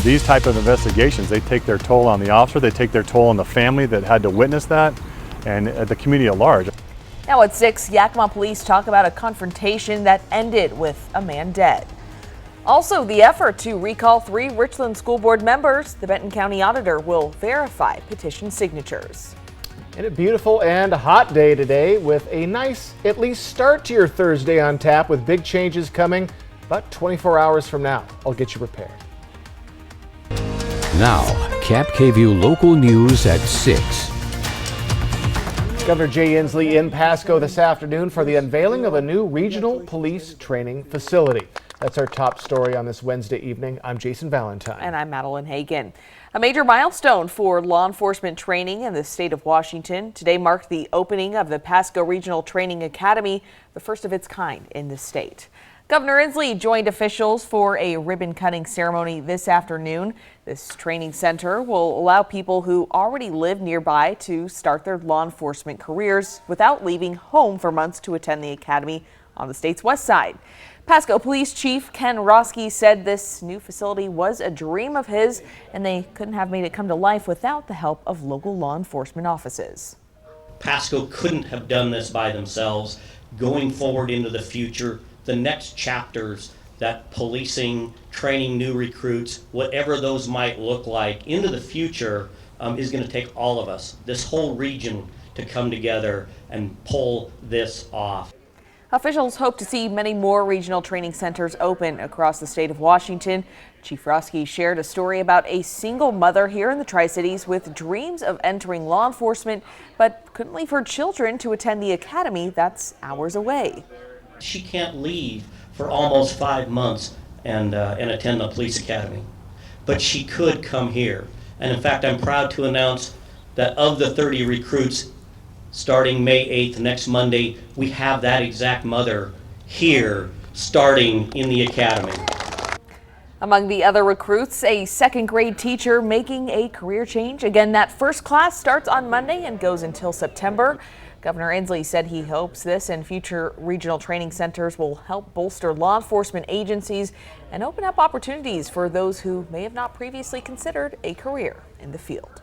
these type of investigations, they take their toll on the officer, they take their toll on the family that had to witness that, and the community at large. Now at 6, Yakima police talk about a confrontation that ended with a man dead. Also, the effort to recall 3 Richland School Board members. The Benton County Auditor will verify petition signatures. And a beautiful and hot day today with a nice, at least start to your Thursday on tap with big changes coming about 24 hours from now. I'll get you prepared. Now, KAPP KVEW local news at 6. Governor Jay Inslee in Pasco this afternoon for the unveiling of a new regional police training facility. That's our top story on this Wednesday evening. I'm Jason Valentine. And I'm Madeline Hagan. A major milestone for law enforcement training in the state of Washington. Today marked the opening of the Pasco Regional Training Academy, the first of its kind in the state. Governor Inslee joined officials for a ribbon-cutting ceremony this afternoon. This training center will allow people who already live nearby to start their law enforcement careers without leaving home for months to attend the academy on the state's west side. Pasco Police Chief Ken Roski said this new facility was a dream of his, and they couldn't have made it come to life without the help of local law enforcement offices. Pasco couldn't have done this by themselves. Going forward into the future, the next chapters that policing, training new recruits, whatever those might look like into the future is going to take all of us, this whole region, to come together and pull this off. Officials hope to see many more regional training centers open across the state of Washington. Chief Roski shared a story about a single mother here in the Tri-Cities with dreams of entering law enforcement, but couldn't leave her children to attend the academy that's hours away. She can't leave for almost 5 months and attend the police academy, but she could come here. And in fact, I'm proud to announce that of the 30 recruits starting May 8th, next Monday, we have that exact mother here starting in the academy. Among the other recruits, a second grade teacher making a career change. Again, that first class starts on Monday and goes until September. Governor Inslee said he hopes this and future regional training centers will help bolster law enforcement agencies and open up opportunities for those who may have not previously considered a career in the field.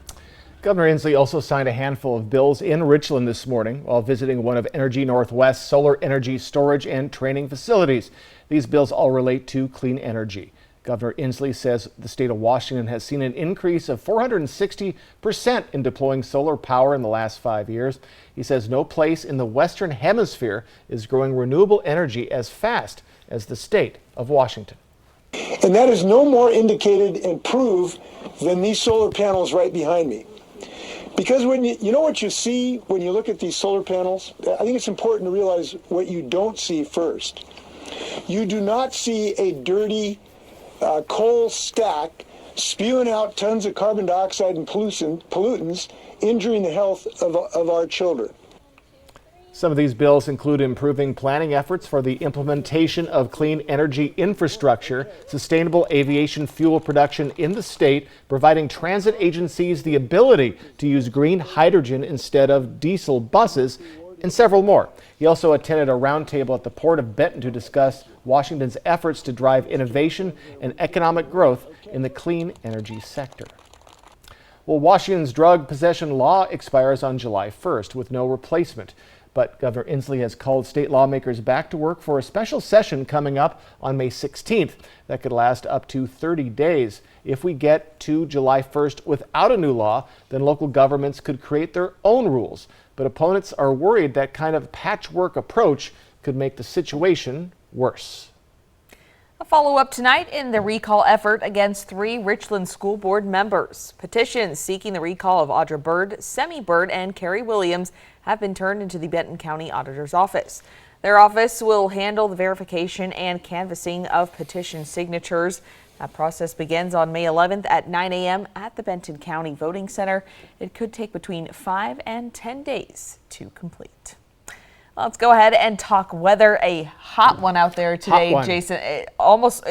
Governor Inslee also signed a handful of bills in Richland this morning while visiting one of Energy Northwest's solar energy storage and training facilities. These bills all relate to clean energy. Governor Inslee says the state of Washington has seen an increase of 460% in deploying solar power in the last 5 years. He says no place in the Western Hemisphere is growing renewable energy as fast as the state of Washington. And that is no more indicated and proved than these solar panels right behind me. Because when you know what you see when you look at these solar panels, I think it's important to realize what you don't see first. You do not see a dirty coal stack spewing out tons of carbon dioxide and pollutants, injuring the health of our children. Some of these bills include improving planning efforts for the implementation of clean energy infrastructure, sustainable aviation fuel production in the state, providing transit agencies the ability to use green hydrogen instead of diesel buses, and several more. He also attended a roundtable at the Port of Benton to discuss Washington's efforts to drive innovation and economic growth in the clean energy sector. Well, Washington's drug possession law expires on July 1st with no replacement. But Governor Inslee has called state lawmakers back to work for a special session coming up on May 16th. That could last up to 30 days. If we get to July 1st without a new law, then local governments could create their own rules. But opponents are worried that kind of patchwork approach could make the situation worse. A follow-up tonight in the recall effort against 3 Richland School Board members. Petitions seeking the recall of Audra Bird, Semi Bird, and Carrie Williams have been turned into the Benton County Auditor's office. Their office will handle the verification and canvassing of petition signatures. That process begins on May 11th at 9 a.m. at the Benton County Voting Center. It could take between 5 and 10 days to complete. Let's go ahead and talk weather. A hot one out there today, Jason. Almost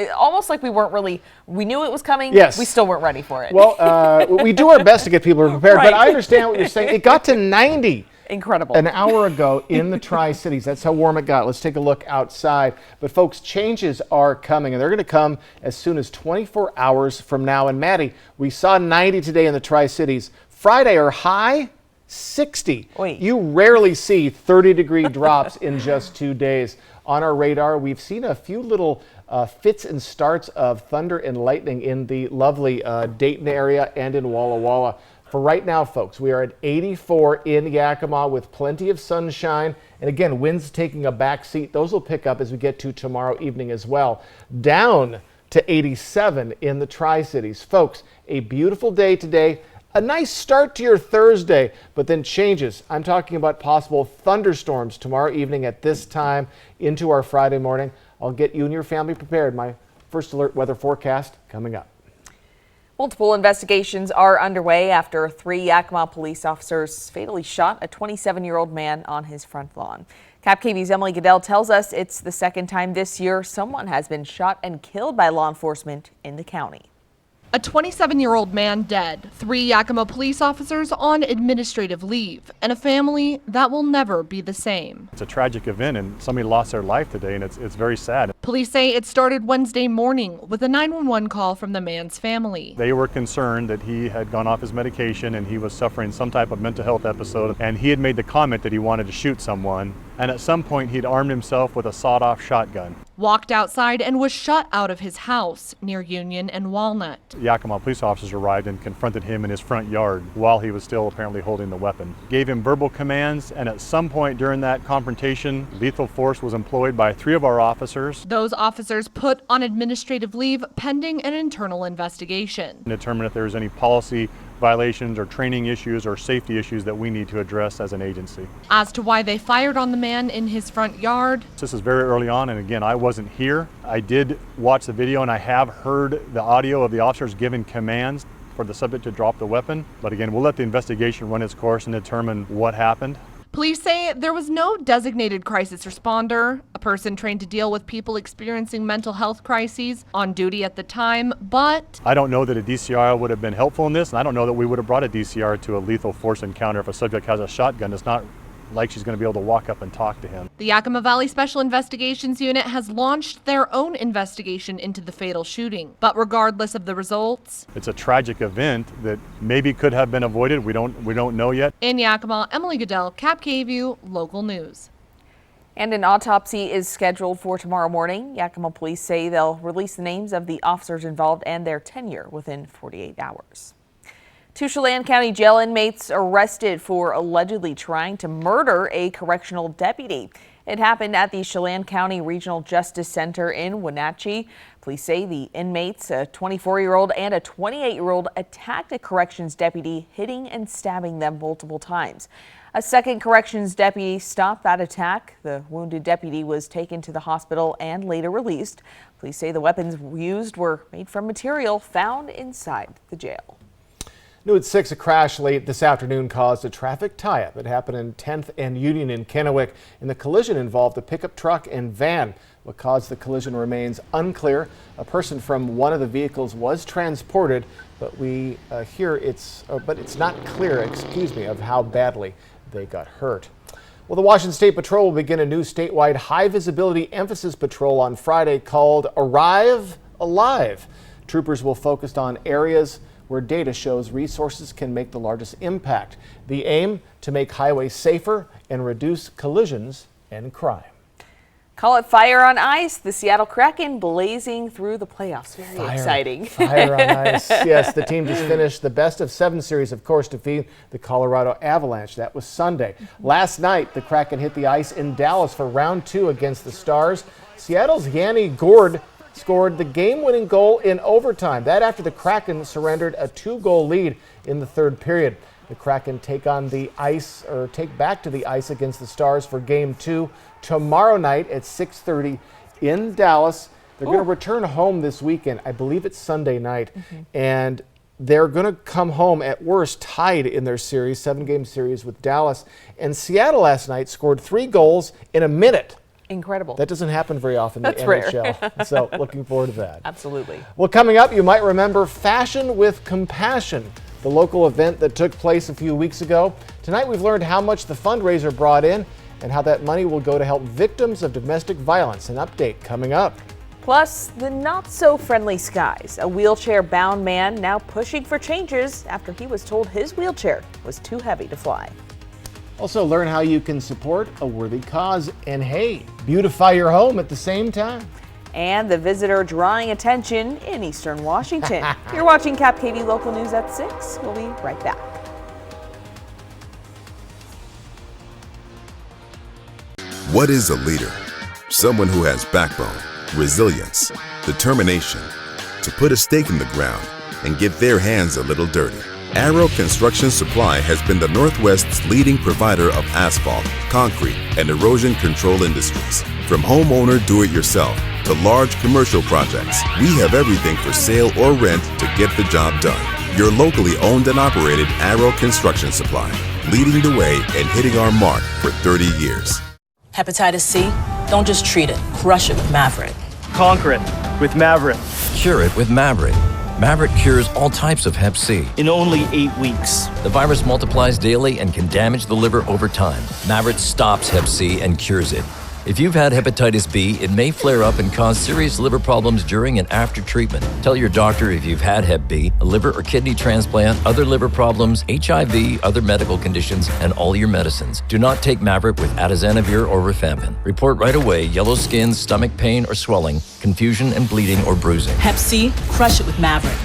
like we knew it was coming. Yes. We still weren't ready for it. Well, we do our best to get people prepared, right. But I understand what you're saying. It got to 90 Incredible. An hour ago in the Tri-Cities. That's how warm it got. Let's take a look outside. But folks, changes are coming, and they're going to come as soon as 24 hours from now. And Maddie, we saw 90 today in the Tri-Cities. Friday, our high, 60. Oy. You rarely see 30-degree drops in just 2 days. On our radar, we've seen a few little fits and starts of thunder and lightning in the lovely Dayton area and in Walla Walla. For right now, folks, we are at 84 in Yakima with plenty of sunshine. And again, winds taking a back seat. Those will pick up as we get to tomorrow evening as well. Down to 87 in the Tri-Cities. Folks, a beautiful day today. A nice start to your Thursday, but then changes. I'm talking about possible thunderstorms tomorrow evening at this time into our Friday morning. I'll get you and your family prepared. My first alert weather forecast coming up. Multiple investigations are underway after 3 Yakima police officers fatally shot a 27-year-old man on his front lawn. KAPP-KVEW's Emily Goodell tells us it's the second time this year someone has been shot and killed by law enforcement in the county. A 27-year-old man dead, 3 Yakima police officers on administrative leave, and a family that will never be the same. It's a tragic event, and somebody lost their life today, and it's very sad. Police say it started Wednesday morning with a 911 call from the man's family. They were concerned that he had gone off his medication and he was suffering some type of mental health episode, and he had made the comment that he wanted to shoot someone, and at some point he'd armed himself with a sawed-off shotgun. Walked outside and was shut out of his house near Union and Walnut. Yakima police officers arrived and confronted him in his front yard while he was still apparently holding the weapon. Gave him verbal commands, and at some point during that confrontation, lethal force was employed by 3 of our officers. Those officers put on administrative leave pending an internal investigation. Determine if there's any policy violations or training issues or safety issues that we need to address as an agency. As to why they fired on the man in his front yard, This is very early on, and again, I wasn't here. I did watch the video, and I have heard the audio of the officers giving commands for the subject to drop the weapon. But again, we'll let the investigation run its course and determine what happened. police say there was no designated crisis responder, a person trained to deal with people experiencing mental health crises on duty at the time, but I don't know that a DCR would have been helpful in this, and I don't know that we would have brought a DCR to a lethal force encounter if a subject has a shotgun. It's not like she's going to be able to walk up and talk to him. the Yakima Valley Special Investigations Unit has launched their own investigation into the fatal shooting. But regardless of the results, It's a tragic event that maybe could have been avoided. We don't know yet. in Yakima, Emily Goodell, KAPP-KVEW, local news. And an autopsy is scheduled for tomorrow morning. Yakima police say they'll release the names of the officers involved and their tenure within 48 hours. 2 Chelan County jail inmates arrested for allegedly trying to murder a correctional deputy. It happened at the Chelan County Regional Justice Center in Wenatchee. Police say the inmates, a 24-year-old and a 28-year-old, attacked a corrections deputy, hitting and stabbing them multiple times. A second corrections deputy stopped that attack. The wounded deputy was taken to the hospital and later released. Police say the weapons used were made from material found inside the jail. New at 6, a crash late this afternoon caused a traffic tie-up. It happened in 10th and Union in Kennewick, and the collision involved a pickup truck and van. What caused the collision remains unclear. A person from one of the vehicles was transported, but we hear it's not clear, of how badly they got hurt. Well, the Washington State Patrol will begin a new statewide high-visibility emphasis patrol on Friday called Arrive Alive. Troopers will focus on areas where data shows resources can make the largest impact. The aim, to make highways safer and reduce collisions and crime. Call it fire on ice. The Seattle Kraken blazing through the playoffs. Very exciting. Fire on ice. Yes, the team just finished the best of 7 series, of course, defeating the Colorado Avalanche. That was Sunday. Last night, the Kraken hit the ice in Dallas for round 2 against the Stars. Seattle's Yanni Gourde scored the game-winning goal in overtime. That after the Kraken surrendered a 2-goal lead in the 3rd period. The Kraken take back to the ice against the Stars for Game 2 tomorrow night at 6:30 in Dallas. They're going to return home this weekend. I believe it's Sunday night. And they're going to come home at worst tied in their series, 7-game series with Dallas. And Seattle last night scored 3 goals in a minute. Incredible. That doesn't happen very often in the NHL. So looking forward to that. Absolutely. Well, coming up, you might remember Fashion with Compassion. the local event that took place a few weeks ago. Tonight we've learned how much the fundraiser brought in and how that money will go to help victims of domestic violence. An update coming up. Plus, the not-so-friendly skies. A wheelchair-bound man now pushing for changes after he was told his wheelchair was too heavy to fly. Also learn how you can support a worthy cause and, hey, beautify your home at the same time. And the visitor drawing attention in Eastern Washington. You're watching KAPP Local News at 6. We'll be right back. What is a leader? Someone who has backbone, resilience, determination to put a stake in the ground and get their hands a little dirty. Arrow Construction Supply has been the Northwest's leading provider of asphalt, concrete, and erosion control industries. From homeowner do-it-yourself to large commercial projects, we have everything for sale or rent to get the job done. Your locally owned and operated Arrow Construction Supply, leading the way and hitting our mark for 30 years. Hepatitis C? Don't just treat it, crush it with Maverick. Conquer it with Maverick. Cure it with Maverick. Maverick cures all types of Hep C. In only 8 weeks. The virus multiplies daily and can damage the liver over time. Maverick stops Hep C and cures it. If you've had hepatitis B, it may flare up and cause serious liver problems during and after treatment. Tell your doctor if you've had Hep B, a liver or kidney transplant, other liver problems, HIV, other medical conditions, and all your medicines. Do not take Maverick with atazanavir or rifampin. Report right away yellow skin, stomach pain or swelling, confusion and bleeding or bruising. Hep C? Crush it with Maverick.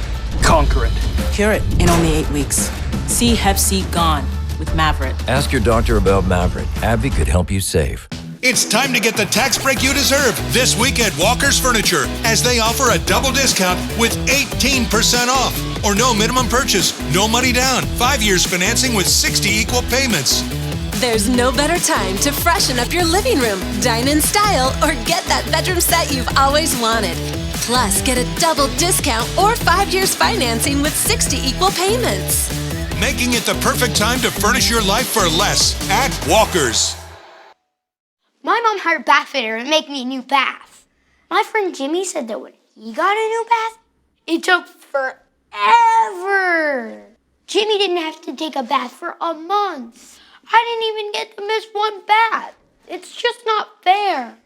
Conquer it. Cure it in only 8 weeks. See Hep C gone with Maverick. Ask your doctor about Maverick. AbbVie could help you save. It's time to get the tax break you deserve this week at Walker's Furniture, as they offer a double discount with 18% off. Or no minimum purchase, no money down, 5 years financing with 60 equal payments. There's no better time to freshen up your living room, dine in style, or get that bedroom set you've always wanted. Plus, get a double discount or 5 years financing with 60 equal payments. Making it the perfect time to furnish your life for less at Walker's. My mom hired a bath fitter to make me a new bath. My friend Jimmy said that when he got a new bath, it took forever. Jimmy didn't have to take a bath for a month. I didn't even get to miss one bath. It's just not fair.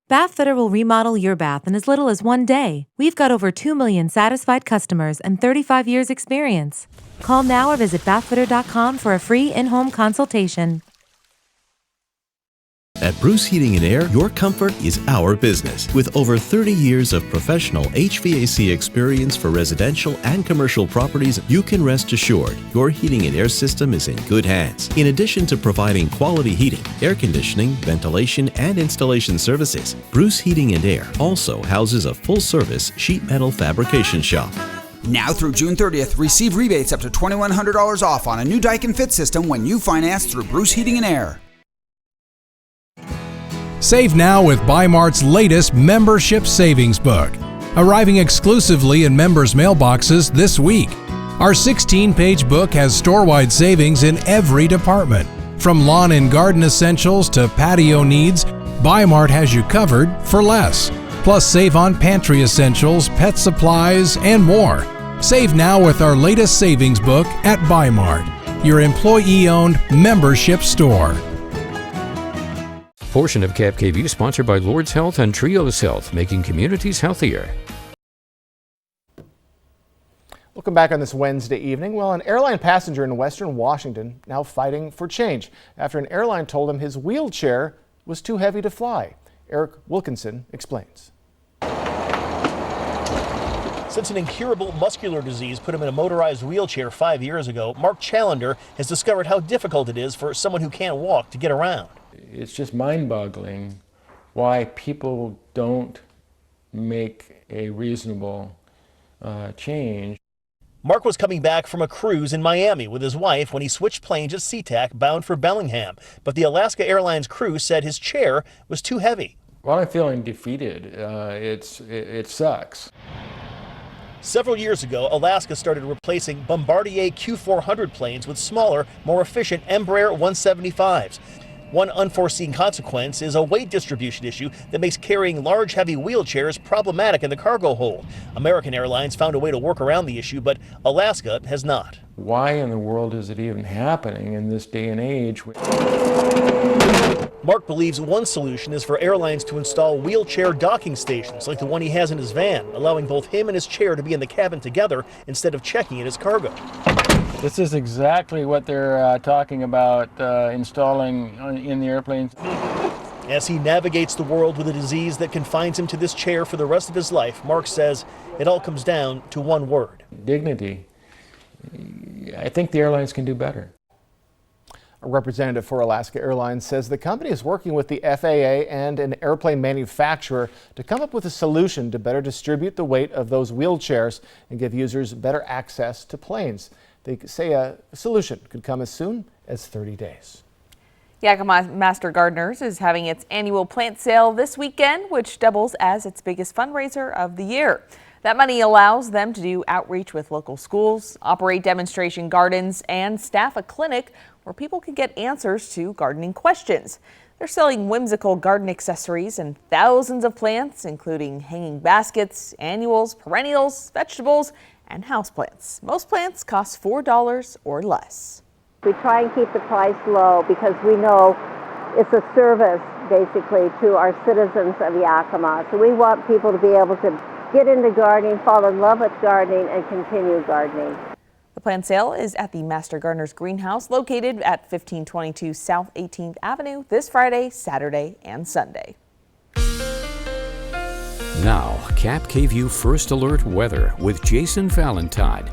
Bath Fitter will remodel your bath in as little as 1 day. We've got over 2 million satisfied customers and 35 years experience. Call now or visit bathfitter.com for a free in-home consultation. At Bruce Heating & Air, your comfort is our business. With over 30 years of professional HVAC experience for residential and commercial properties, you can rest assured your heating and air system is in good hands. In addition to providing quality heating, air conditioning, ventilation, and installation services, Bruce Heating & Air also houses a full-service sheet metal fabrication shop. Now through June 30th, receive rebates up to $2,100 off on a new Daikin Fit system when you finance through Bruce Heating & Air. Save now with Bi-Mart's latest membership savings book, arriving exclusively in members' mailboxes this week. Our 16-page book has store-wide savings in every department. From lawn and garden essentials to patio needs, Bi-Mart has you covered for less. Plus, save on pantry essentials, pet supplies, and more. Save now with our latest savings book at Bi-Mart, your employee-owned membership store. Portion of KVEW sponsored by Lord's Health and Trios Health, making communities healthier. Welcome back on this Wednesday evening. Well, an airline passenger in Western Washington now fighting for change after an airline told him his wheelchair was too heavy to fly. Eric Wilkinson explains. Since an incurable muscular disease put him in a motorized wheelchair 5 years ago, Mark Challender has discovered how difficult it is for someone who can't walk to get around. It's just mind-boggling why people don't make a reasonable change. Mark was coming back from a cruise in Miami with his wife when he switched planes at SeaTac bound for Bellingham. But the Alaska Airlines crew said his chair was too heavy. Well, I'm feeling defeated. It sucks. Several years ago, Alaska started replacing Bombardier Q400 planes with smaller, more efficient Embraer 175s. One unforeseen consequence is a weight distribution issue that makes carrying large, heavy wheelchairs problematic in the cargo hold. American Airlines found a way to work around the issue, but Alaska has not. Why in the world is it even happening in this day and age? Mark believes one solution is for airlines to install wheelchair docking stations like the one he has in his van, allowing both him and his chair to be in the cabin together instead of checking in his cargo. This is exactly what they're talking about installing in the airplanes. As he navigates the world with a disease that confines him to this chair for the rest of his life, Mark says it all comes down to one word. Dignity. I think the airlines can do better. A representative for Alaska Airlines says the company is working with the FAA and an airplane manufacturer to come up with a solution to better distribute the weight of those wheelchairs and give users better access to planes. They say a solution could come as soon as 30 days. Yakima Master Gardeners is having its annual plant sale this weekend, which doubles as its biggest fundraiser of the year. That money allows them to do outreach with local schools, operate demonstration gardens, and staff a clinic where people can get answers to gardening questions. They're selling whimsical garden accessories and thousands of plants, including hanging baskets, annuals, perennials, vegetables, and houseplants. Most plants cost $4 or less. We try and keep the price low because we know it's a service basically to our citizens of Yakima. So we want people to be able to get into gardening, fall in love with gardening, and continue gardening. The plant sale is at the Master Gardeners Greenhouse located at 1522 South 18th Avenue this Friday, Saturday, and Sunday. Now, KAPP KVEW First Alert Weather with Jason Valentine.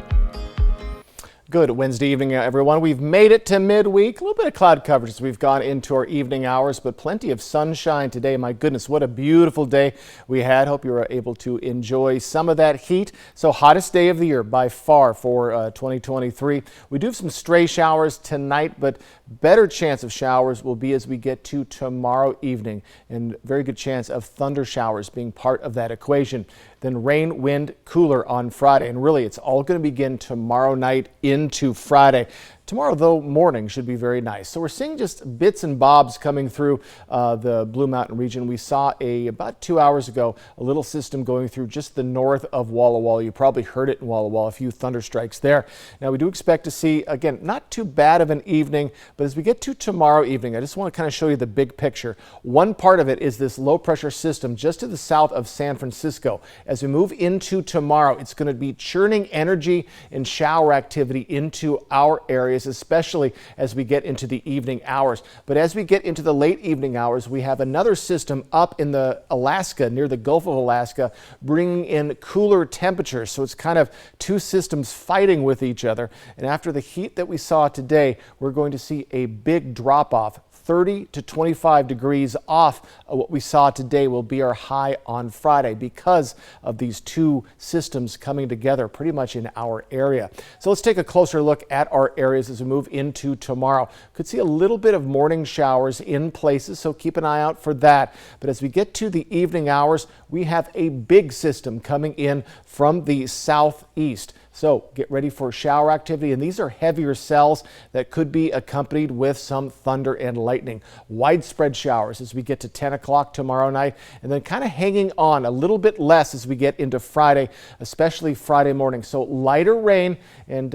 Good Wednesday evening, everyone. We've made it to midweek. A little bit of cloud coverage as we've gone into our evening hours, but plenty of sunshine today. My goodness, what a beautiful day we had. Hope you were able to enjoy some of that heat. So hottest day of the year by far for 2023. We do have some stray showers tonight, but better chance of showers will be as we get to tomorrow evening, and very good chance of thunder showers being part of that equation. Then rain, wind, cooler on Friday. And really, it's all going to begin tomorrow night into Friday. Tomorrow, though, morning should be very nice. So we're seeing just bits and bobs coming through the Blue Mountain region. We saw about 2 hours ago, a little system going through just the north of Walla Walla. You probably heard it in Walla Walla, a few thunder strikes there. Now, we do expect to see, again, not too bad of an evening, but as we get to tomorrow evening, I just want to kind of show you the big picture. One part of it is this low pressure system just to the south of San Francisco. As we move into tomorrow, it's going to be churning energy and shower activity into our area, especially as we get into the evening hours. But as we get into the late evening hours, we have another system up in the Alaska, near the Gulf of Alaska, bringing in cooler temperatures. So it's kind of two systems fighting with each other. And after the heat that we saw today, we're going to see a big drop off. 30 to 25 degrees off of what we saw today will be our high on Friday because of these two systems coming together pretty much in our area. So let's take a closer look at our areas as we move into tomorrow. Could see a little bit of morning showers in places, so keep an eye out for that. But as we get to the evening hours, we have a big system coming in from the southeast. So get ready for shower activity, and these are heavier cells that could be accompanied with some thunder and lightning. Widespread showers as we get to 10 o'clock tomorrow night, and then kind of hanging on a little bit less as we get into Friday, especially Friday morning. So lighter rain and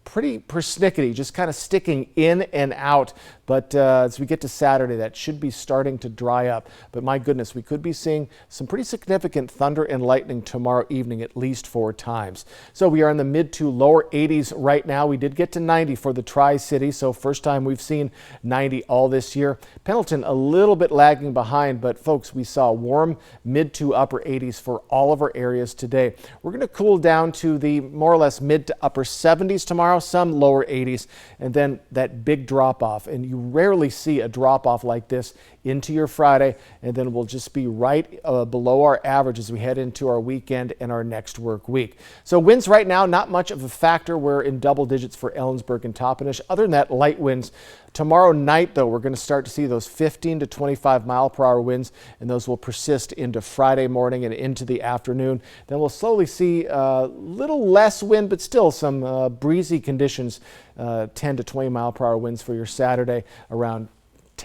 pretty persnickety, just kind of sticking in and out. But as we get to Saturday, that should be starting to dry up. But my goodness, we could be seeing some pretty significant thunder and lightning tomorrow evening, at least 4 times. So we are in the mid to lower 80s right now. We did get to 90 for the Tri-City, so first time we've seen 90 all this year. Pendleton a little bit lagging behind, but folks, we saw warm mid to upper 80s for all of our areas today. We're going to cool down to the more or less mid to upper 70s tomorrow, some lower 80s, and then that big drop off. And you rarely see a drop off like this into your Friday, and then we'll just be right below our average as we head into our weekend and our next work week. So winds right now, not much of a factor. We're in double digits for Ellensburg and Toppenish. Other than that, light winds. Tomorrow night, though, we're going to start to see those 15 to 25 mile per hour winds, and those will persist into Friday morning and into the afternoon. Then we'll slowly see a little less wind, but still some breezy conditions, 10 to 20 mile per hour winds for your Saturday, around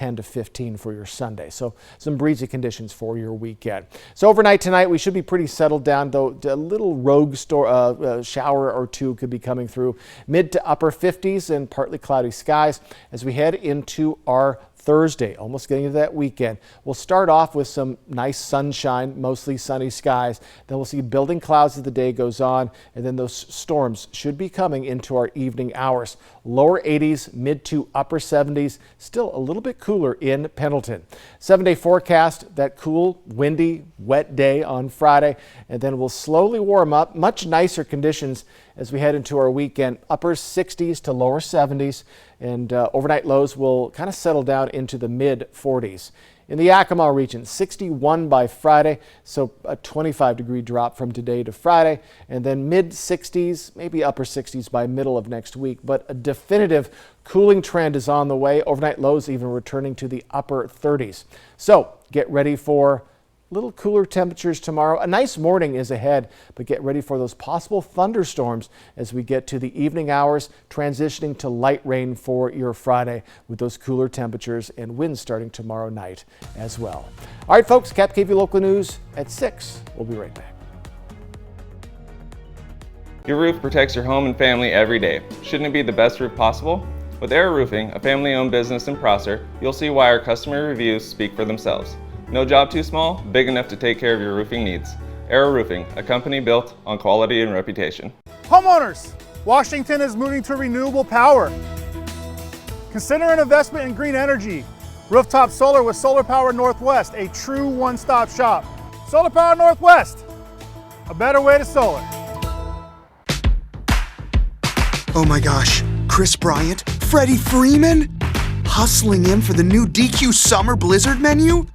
10 to 15 for your Sunday. So some breezy conditions for your weekend. So overnight tonight, we should be pretty settled down, though a little rogue shower or two could be coming through. Mid to upper 50s and partly cloudy skies as we head into our Thursday, almost getting into that weekend. We'll start off with some nice sunshine, mostly sunny skies. Then we'll see building clouds as the day goes on, and then those storms should be coming into our evening hours. Lower 80s, mid to upper 70s, still a little bit cooler in Pendleton. 7-day forecast, that cool, windy, wet day on Friday, and then we'll slowly warm up. Much nicer conditions as we head into our weekend. Upper 60s to lower 70s, and overnight lows will kind of settle down into the mid 40s. In the Yakima region, 61 by Friday, so a 25-degree drop from today to Friday, and then mid 60s, maybe upper 60s by middle of next week. But a definitive cooling trend is on the way. Overnight lows even returning to the upper 30s. So get ready for little cooler temperatures tomorrow. A nice morning is ahead, but get ready for those possible thunderstorms as we get to the evening hours, transitioning to light rain for your Friday with those cooler temperatures and winds starting tomorrow night as well. All right, folks, KAPP Local News at 6. We'll be right back. Your roof protects your home and family every day. Shouldn't it be the best roof possible? With Air Roofing, a family-owned business in Prosser, you'll see why our customer reviews speak for themselves. No job too small, big enough to take care of your roofing needs. Air Roofing, a company built on quality and reputation. Homeowners, Washington is moving to renewable power. Consider an investment in green energy. Rooftop solar with Solar Power Northwest, a true one-stop shop. Solar Power Northwest, a better way to solar. Oh my gosh, Chris Bryant, Freddie Freeman, hustling in for the new DQ Summer Blizzard menu?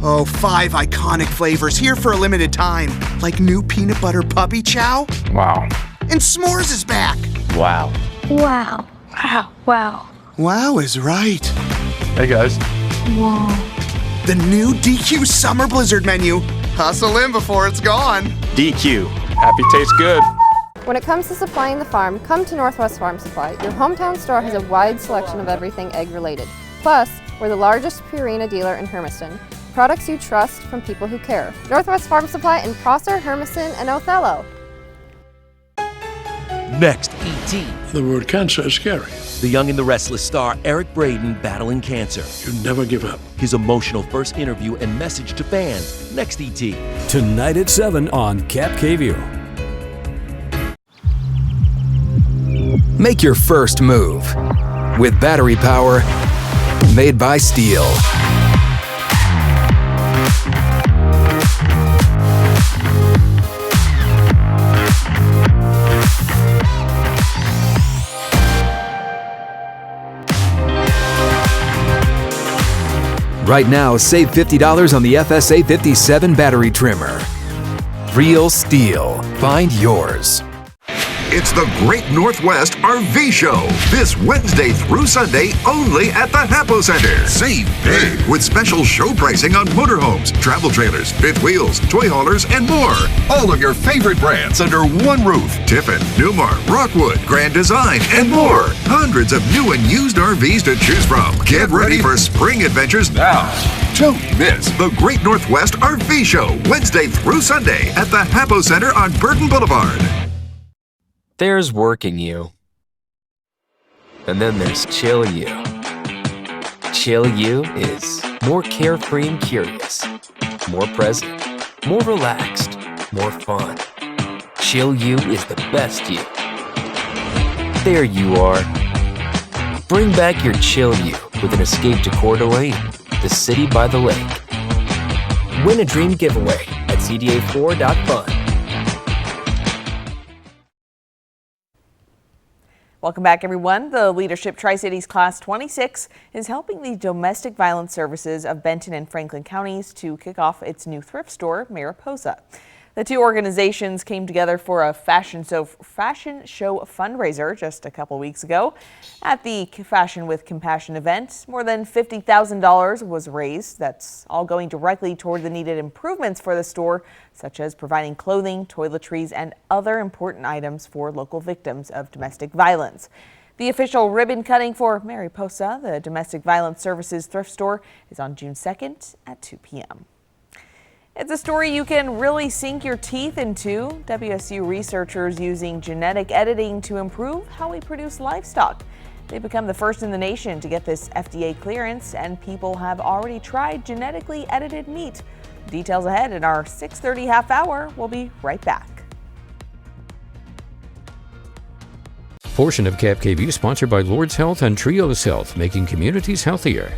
Oh, 5 iconic flavors here for a limited time, like new peanut butter puppy chow. Wow. And s'mores is back. Wow. Wow. Wow. Wow. Wow is right. Hey guys. Whoa. The new DQ Summer Blizzard menu. Hustle in before it's gone. DQ. Happy tastes good. When it comes to supplying the farm, come to Northwest Farm Supply. Your hometown store has a wide selection of everything egg-related. Plus, we're the largest Purina dealer in Hermiston. Products you trust from people who care. Northwest Farm Supply in Prosser, Hermiston, and Othello. Next, E.T. The word cancer is scary. The Young and the Restless star Eric Braeden battling cancer. You never give up. His emotional first interview and message to fans. Next, E.T. Tonight at 7 on KAPP. Make your first move with battery power made by Steel. Right now, save $50 on the FSA 57 battery trimmer. Real Steel. Find yours. It's the Great Northwest RV Show this Wednesday through Sunday only at the Hapo Center. Save big with special show pricing on motorhomes, travel trailers, fifth wheels, toy haulers, and more. All of your favorite brands under one roof. Tiffin, Newmar, Rockwood, Grand Design, and more. Hundreds of new and used RVs to choose from. Get ready for spring adventures now. Don't miss the Great Northwest RV Show Wednesday through Sunday at the Hapo Center on Burton Boulevard. There's working you. And then there's chill you. Chill you is more carefree and curious, more present, more relaxed, more fun. Chill you is the best you. There you are. Bring back your chill you with an escape to Coeur d'Alene, the city by the lake. Win a dream giveaway at cda4.fun. Welcome back, everyone. The Leadership Tri-Cities Class 26 is helping the domestic violence services of Benton and Franklin counties to kick off its new thrift store, Mariposa. The two organizations came together for a fashion show fundraiser just a couple weeks ago. At the Fashion with Compassion event, more than $50,000 was raised. That's all going directly toward the needed improvements for the store, such as providing clothing, toiletries, and other important items for local victims of domestic violence. The official ribbon cutting for Mariposa, the Domestic Violence Services thrift store, is on June 2nd at 2 p.m. It's a story you can really sink your teeth into. WSU researchers using genetic editing to improve how we produce livestock. They've become the first in the nation to get this FDA clearance, and people have already tried genetically edited meat. Details ahead in our 6:30 half hour. We'll be right back. Portion of KAPP sponsored by Lord's Health and Trios Health, making communities healthier.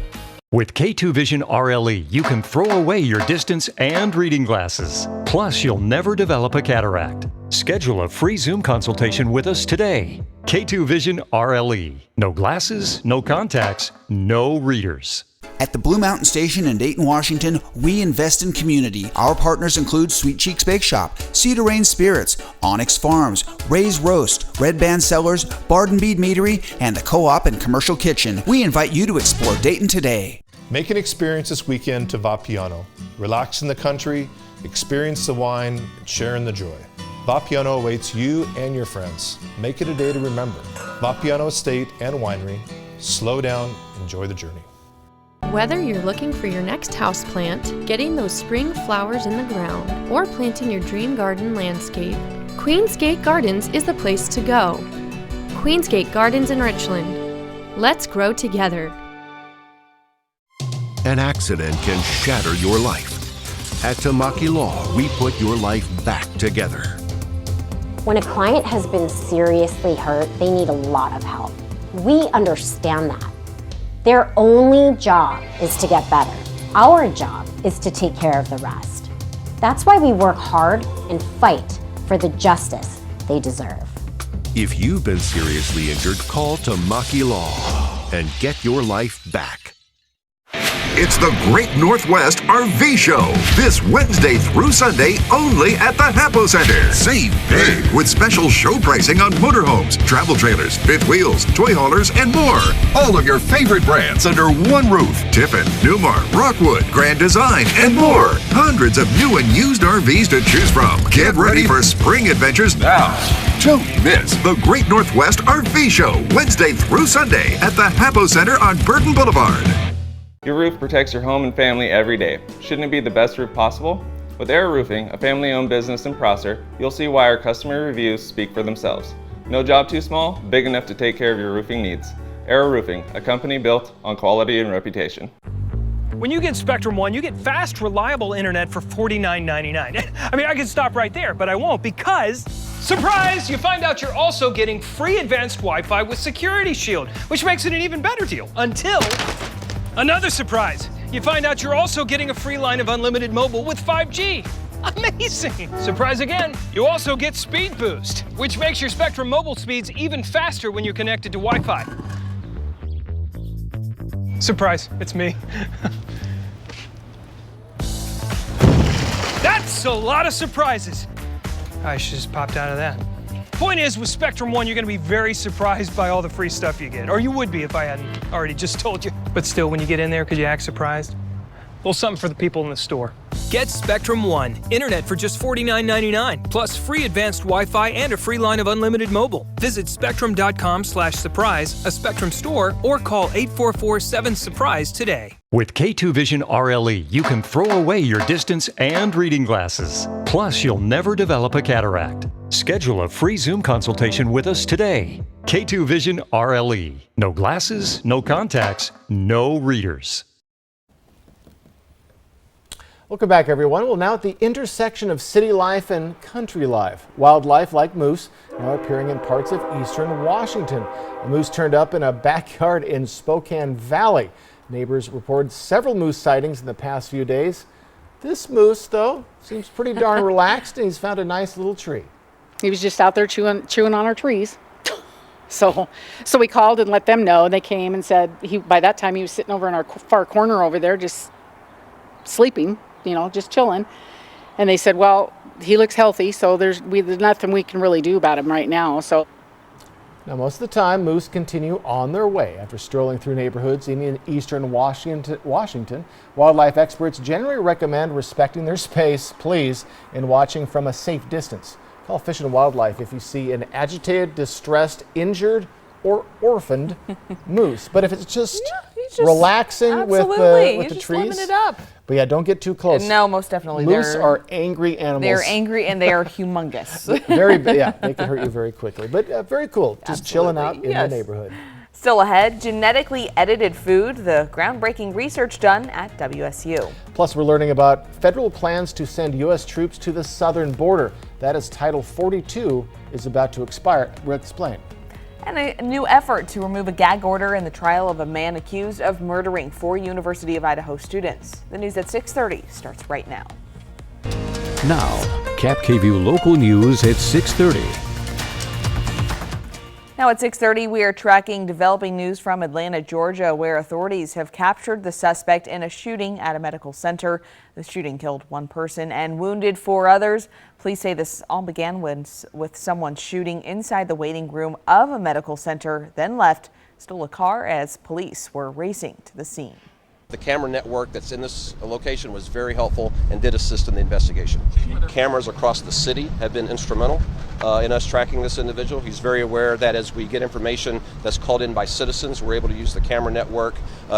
With K2 Vision RLE, you can throw away your distance and reading glasses. Plus, you'll never develop a cataract. Schedule a free Zoom consultation with us today. K2 Vision RLE. No glasses, no contacts, no readers. At the Blue Mountain Station in Dayton, Washington, we invest in community. Our partners include Sweet Cheeks Bake Shop, Cedar Rain Spirits, Onyx Farms, Ray's Roast, Red Band Cellars, Bard & Bead Meadery, and the Co-op and Commercial Kitchen. We invite you to explore Dayton today. Make an experience this weekend to Vapiano. Relax in the country, experience the wine, and share in the joy. Vapiano awaits you and your friends. Make it a day to remember. Vapiano Estate and Winery. Slow down, enjoy the journey. Whether you're looking for your next houseplant, getting those spring flowers in the ground, or planting your dream garden landscape, Queensgate Gardens is the place to go. Queensgate Gardens in Richland. Let's grow together. An accident can shatter your life. At Tamaki Law, we put your life back together. When a client has been seriously hurt, they need a lot of help. We understand that. Their only job is to get better. Our job is to take care of the rest. That's why we work hard and fight for the justice they deserve. If you've been seriously injured, call Tamaki Law and get your life back. It's the Great Northwest RV Show this Wednesday through Sunday only at the Hapo Center. Save big with special show pricing on motorhomes, travel trailers, fifth wheels, toy haulers, and more. All of your favorite brands under one roof. Tiffin, Newmar, Rockwood, Grand Design, and more. Hundreds of new and used RVs to choose from. Get ready for spring adventures now. Don't miss the Great Northwest RV Show Wednesday through Sunday at the Hapo Center on Burton Boulevard. Your roof protects your home and family every day. Shouldn't it be the best roof possible? With Air Roofing, a family-owned business in Prosser, you'll see why our customer reviews speak for themselves. No job too small, big enough to take care of your roofing needs. Air Roofing, a company built on quality and reputation. When you get Spectrum One, you get fast, reliable internet for $49.99. I mean, I could stop right there, but I won't because, surprise, you find out you're also getting free advanced Wi-Fi with Security Shield, which makes it an even better deal until another surprise. You find out you're also getting a free line of unlimited mobile with 5G. Amazing! Surprise again, you also get Speed Boost, which makes your Spectrum mobile speeds even faster when you're connected to Wi-Fi. Surprise, it's me. That's a lot of surprises. I should just popped out of that. Point is, with Spectrum One, you're gonna be very surprised by all the free stuff you get. Or you would be if I hadn't already just told you. But still, when you get in there, could you act surprised? A little something for the people in the store. Get Spectrum One, internet for just $49.99, plus free advanced Wi-Fi and a free line of unlimited mobile. Visit spectrum.com/surprise, a Spectrum store, or call 844-7-SURPRISE today. With K2 Vision RLE, you can throw away your distance and reading glasses. Plus, you'll never develop a cataract. Schedule a free Zoom consultation with us today. K2 Vision RLE. No glasses, no contacts, no readers. Welcome back, everyone. Well, now at the intersection of city life and country life. Wildlife like moose now appearing in parts of eastern Washington. A moose turned up in a backyard in Spokane Valley. Neighbors reported several moose sightings in the past few days. This moose, though, seems pretty darn relaxed, and he's found a nice little tree. He was just out there chewing on our trees. So we called and let them know. They came and said by that time he was sitting over in our far corner over there, just sleeping, just chilling. And they said, well, he looks healthy, so there's nothing we can really do about him right now. So now, most of the time, moose continue on their way after strolling through neighborhoods in eastern Washington. Wildlife experts generally recommend respecting their space, please, and watching from a safe distance. Call Fish and Wildlife if you see an agitated, distressed, injured, orphaned moose. But if it's just, just relaxing with the trees, living it up. But yeah, don't get too close. No, most definitely. Moose are angry animals. They're angry and they are humongous. Yeah, they can hurt you very quickly. But very cool, just chilling out in the neighborhood. Still ahead, genetically edited food, the groundbreaking research done at WSU. Plus, we're learning about federal plans to send U.S. troops to the southern border. That is Title 42 is about to expire. We'll explain. And a new effort to remove a gag order in the trial of a man accused of murdering 4 University of Idaho students. The news at 6:30 starts right now. Now, KAPP local news at 6:30. Now at 6:30, we are tracking developing news from Atlanta, Georgia, where authorities have captured the suspect in a shooting at a medical center. The shooting killed 1 person and wounded 4 others. Police say this all began with someone shooting inside the waiting room of a medical center, then left, stole a car as police were racing to the scene. The camera network that's in this location was very helpful and did assist in the investigation. Cameras across the city have been instrumental in us tracking this individual. He's very aware that as we get information that's called in by citizens, we're able to use the camera network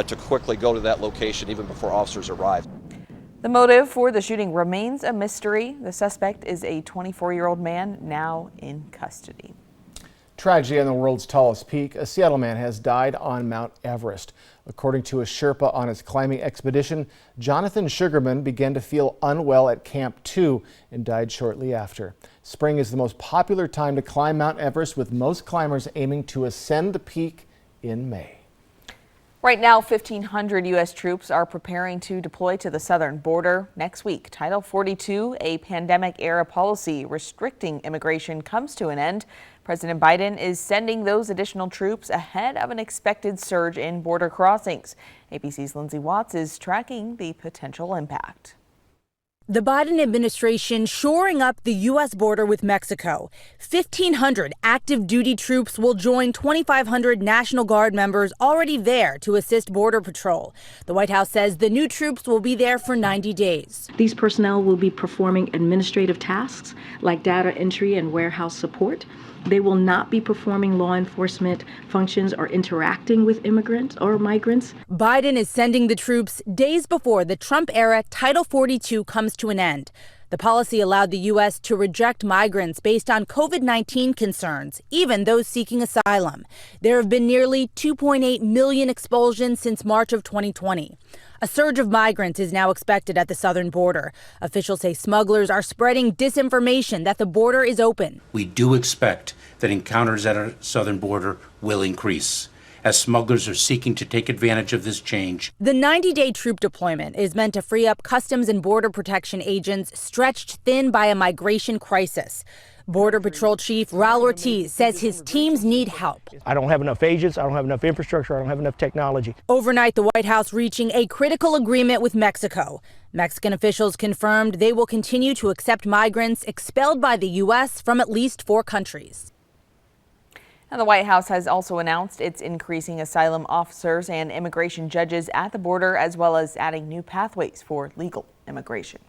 to quickly go to that location even before officers arrive. The motive for the shooting remains a mystery. The suspect is a 24-year-old man now in custody. Tragedy on the world's tallest peak. A Seattle man has died on Mount Everest. According to a Sherpa on his climbing expedition, Jonathan Sugarman began to feel unwell at Camp 2 and died shortly after. Spring is the most popular time to climb Mount Everest, with most climbers aiming to ascend the peak in May. Right now, 1,500 U.S. troops are preparing to deploy to the southern border. Next week, Title 42, a pandemic-era policy restricting immigration, comes to an end. President Biden is sending those additional troops ahead of an expected surge in border crossings. ABC's Lindsay Watts is tracking the potential impact. The Biden administration shoring up the U.S. border with Mexico. 1,500 active duty troops will join 2,500 National Guard members already there to assist Border Patrol. The White House says the new troops will be there for 90 days. These personnel will be performing administrative tasks like data entry and warehouse support. They will not be performing law enforcement functions or interacting with immigrants or migrants. Biden is sending the troops days before the Trump-era Title 42 comes to an end. The policy allowed the U.S. to reject migrants based on COVID-19 concerns, even those seeking asylum. There have been nearly 2.8 million expulsions since March of 2020. A surge of migrants is now expected at the southern border. Officials say smugglers are spreading disinformation that the border is open. We do expect that encounters at our southern border will increase, as smugglers are seeking to take advantage of this change. The 90-day troop deployment is meant to free up Customs and Border Protection agents stretched thin by a migration crisis. Border Patrol Chief Raul Ortiz says his teams need help. I don't have enough agents, I don't have enough infrastructure, I don't have enough technology. Overnight, the White House reaching a critical agreement with Mexico. Mexican officials confirmed they will continue to accept migrants expelled by the U.S. from at least 4 countries. And the White House has also announced it's increasing asylum officers and immigration judges at the border, as well as adding new pathways for legal immigration.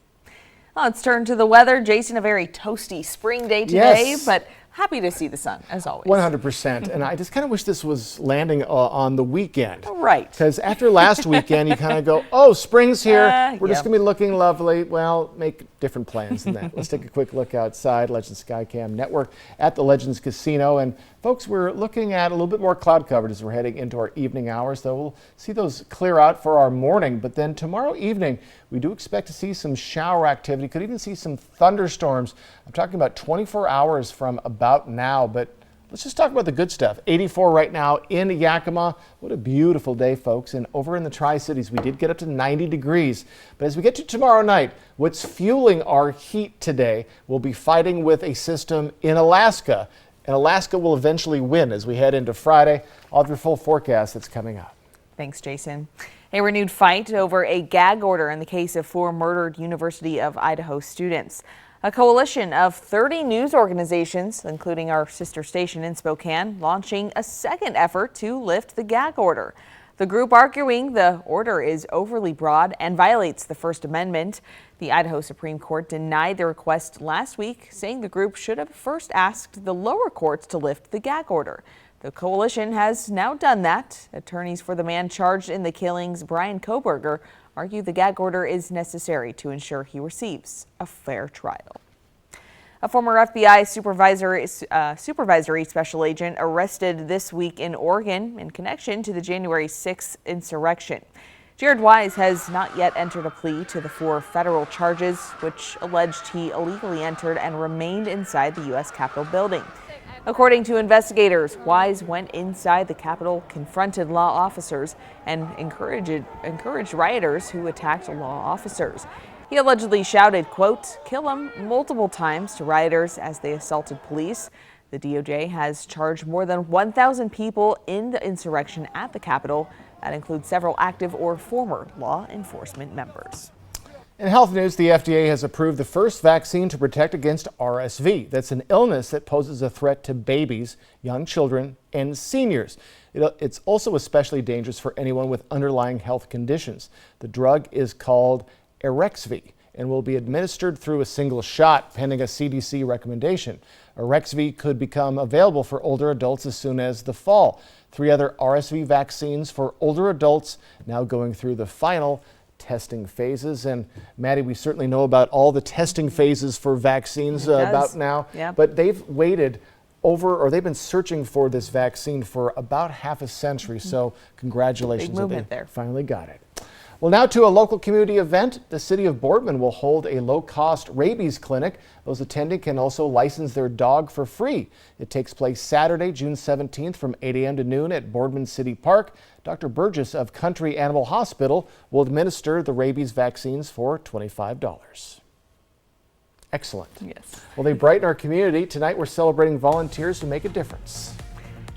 Let's turn to the weather. Jason, a very toasty spring day today, but happy to see the sun, as always. 100%. And I just kind of wish this was landing on the weekend. Right. Because after last weekend, you kind of go, oh, spring's here. We're just going to be looking lovely. Well, make different plans than that. Let's take a quick look outside. Legends Skycam Network at the Legends Casino. And folks, we're looking at a little bit more cloud coverage as we're heading into our evening hours, though we'll see those clear out for our morning. But then tomorrow evening, we do expect to see some shower activity. Could even see some thunderstorms. I'm talking about 24 hours from about now, but let's just talk about the good stuff. 84 right now in Yakima. What a beautiful day, folks. And over in the Tri-Cities, we did get up to 90 degrees. But as we get to tomorrow night, what's fueling our heat today will be fighting with a system in Alaska. And Alaska will eventually win as we head into Friday. I'll have your full forecast that's coming up. Thanks, Jason. A renewed fight over a gag order in the case of 4 murdered University of Idaho students. A coalition of 30 news organizations, including our sister station in Spokane, launching a second effort to lift the gag order. The group arguing the order is overly broad and violates the First Amendment. The Idaho Supreme Court denied the request last week, saying the group should have first asked the lower courts to lift the gag order. The coalition has now done that. Attorneys for the man charged in the killings, Brian Kohberger, argue the gag order is necessary to ensure he receives a fair trial. A former FBI supervisory special agent arrested this week in Oregon in connection to the January 6th insurrection. Jared Wise has not yet entered a plea to the 4 federal charges, which alleged he illegally entered and remained inside the U.S. Capitol building. According to investigators, Wise went inside the Capitol, confronted law officers, and encouraged rioters who attacked law officers. He allegedly shouted, quote, "Kill him," multiple times to rioters as they assaulted police. The DOJ has charged more than 1,000 people in the insurrection at the Capitol. That includes several active or former law enforcement members. In health news, the FDA has approved the first vaccine to protect against RSV. That's an illness that poses a threat to babies, young children, and seniors. It's also especially dangerous for anyone with underlying health conditions. The drug is called Arexvy and will be administered through a single shot pending a CDC recommendation. Arexvy could become available for older adults as soon as the fall. 3 other RSV vaccines for older adults now going through the final testing phases. And Maddie, we certainly know about all the testing phases for vaccines about now, but they've waited they've been searching for this vaccine for about half a century. So congratulations. Big movement they there. Finally got it. Well, now to a local community event. The city of Boardman will hold a low-cost rabies clinic. Those attending can also license their dog for free. It takes place Saturday, June 17th from 8 a.m. to noon at Boardman City Park. Dr. Burgess of Country Animal Hospital will administer the rabies vaccines for $25. Excellent. Yes. Well, they brighten our community. Tonight we're celebrating volunteers who make a difference.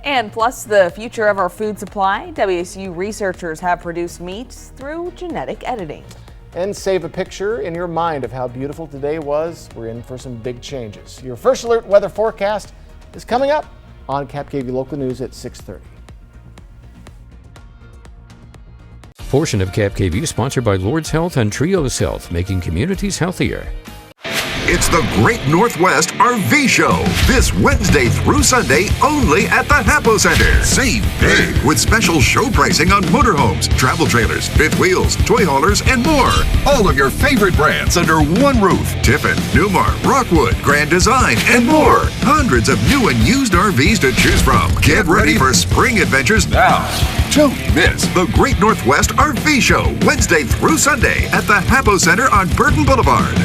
And plus the future of our food supply, WSU researchers have produced meat through genetic editing. And save a picture in your mind of how beautiful today was. We're in for some big changes. Your first alert weather forecast is coming up on KAPP Local News at 6:30. Portion of KAPP sponsored by Lord's Health and Trios Health, making communities healthier. It's the Great Northwest RV Show this Wednesday through Sunday only at the Hapo Center. Save big with special show pricing on motorhomes, travel trailers, fifth wheels, toy haulers, and more. All of your favorite brands under one roof. Tiffin, Newmar, Rockwood, Grand Design, and more. Hundreds of new and used RVs to choose from. Get ready for spring adventures now. Don't miss the Great Northwest RV Show Wednesday through Sunday at the Hapo Center on Burton Boulevard.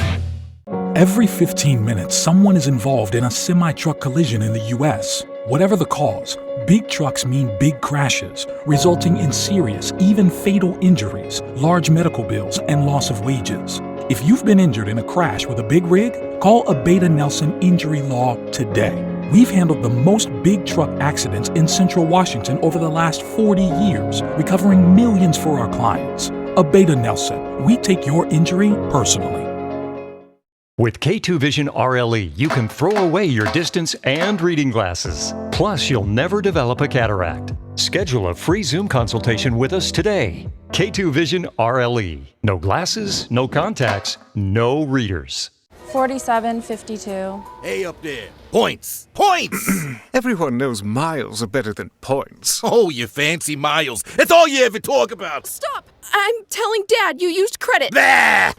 Every 15 minutes, someone is involved in a semi-truck collision in the U.S. Whatever the cause, big trucks mean big crashes, resulting in serious, even fatal injuries, large medical bills, and loss of wages. If you've been injured in a crash with a big rig, call Abeta Nelson Injury Law today. We've handled the most big truck accidents in Central Washington over the last 40 years, recovering millions for our clients. Abeta Nelson, we take your injury personally. With K2 Vision RLE, you can throw away your distance and reading glasses. Plus, you'll never develop a cataract. Schedule a free Zoom consultation with us today. K2 Vision RLE. No glasses, no contacts, no readers. 4752. Hey up there. Points. Points! Everyone knows miles are better than points. Oh, you fancy miles. That's all you ever talk about. Stop! I'm telling Dad you used credit. Bah!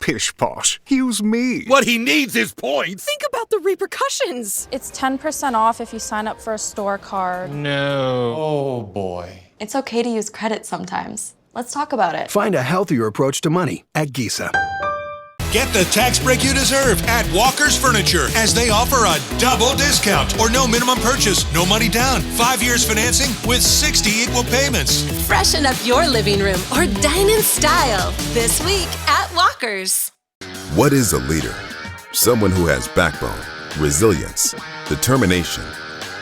Pish posh. Use me. What he needs is points. Think about the repercussions. It's 10% off if you sign up for a store card. No. Oh, boy. It's okay to use credit sometimes. Let's talk about it. Find a healthier approach to money at Giza. Get the tax break you deserve at Walker's Furniture as they offer a double discount or no minimum purchase, no money down, 5 years financing with 60 equal payments. Freshen up your living room or dine in style this week at Walker's. What is a leader? Someone who has backbone, resilience, determination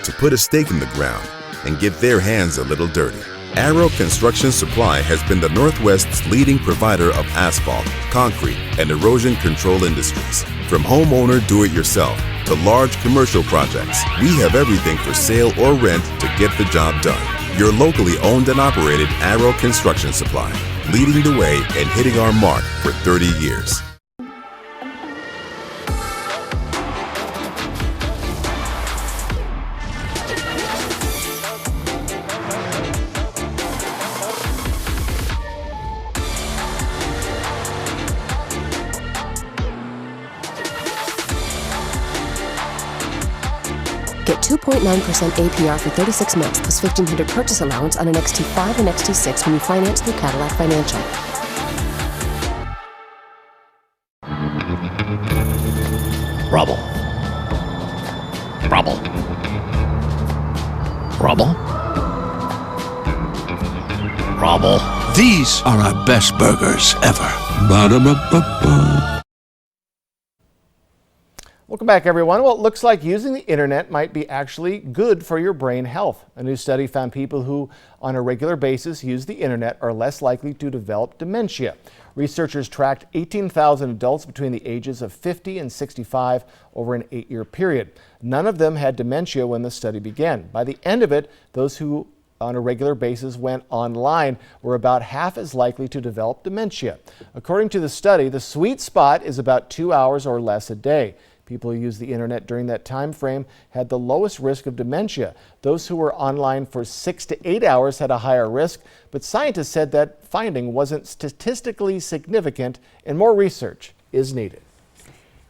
to put a stake in the ground and get their hands a little dirty. Arrow Construction Supply has been the Northwest's leading provider of asphalt, concrete, and erosion control industries. From homeowner do-it-yourself to large commercial projects, we have everything for sale or rent to get the job done. Your locally owned and operated Arrow Construction Supply, leading the way and hitting our mark for 30 years. Get 2.9% APR for 36 months plus $1,500 purchase allowance on an XT5 and XT6 when you finance through Cadillac Financial. Rubble. Rubble. Rubble. Rubble. These are our best burgers ever. Ba-da-ba-ba-ba. Welcome back, everyone. Well, it looks like using the internet might be actually good for your brain health. A new study found people who on a regular basis use the internet are less likely to develop dementia. Researchers tracked 18,000 adults between the ages of 50 and 65 over an 8-year period. None of them had dementia when the study began. By the end of it, those who on a regular basis went online were about half as likely to develop dementia. According to the study, the sweet spot is about 2 hours or less a day. People who used the internet during that time frame had the lowest risk of dementia. Those who were online for 6 to 8 hours had a higher risk, but scientists said that finding wasn't statistically significant and more research is needed.